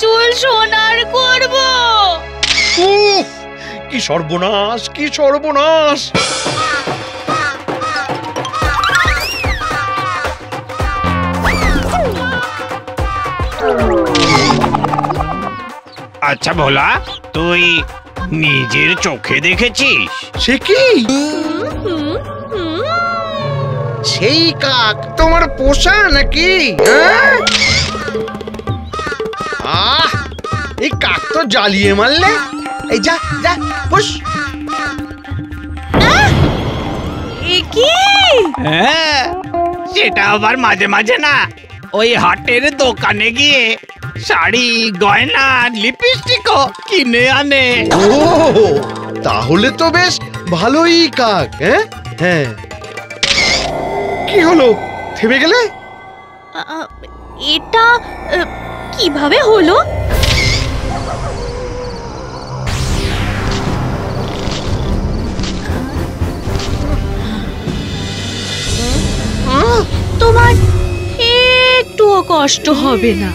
চুল সোনার করব। উফ, কি সর্বনাশ, কি সর্বনাশ! আচ্ছা ভোলা, তুই নিজের চোখে দেখেছিস? সে কি? সেই কাক তোমার পোষা নাকি? আহ, এই কাক তো জ্বালিয়ে মারলে। এই যা যা, হুশ। এ কি? হ্যাঁ, সেটা আবার মাঝে মাঝে না, ওই হাটের দোকানে গিয়ে শাড়ি, গয়না, লিপস্টিকও কিনে আনে। ও, তাহলে তো বেশ ভালোই কাক। হ্যাঁ হ্যাঁ, কি হলো, থেমে গেলে? এটা কিভাবে হলো? তোমার একটুও কষ্ট হবে না।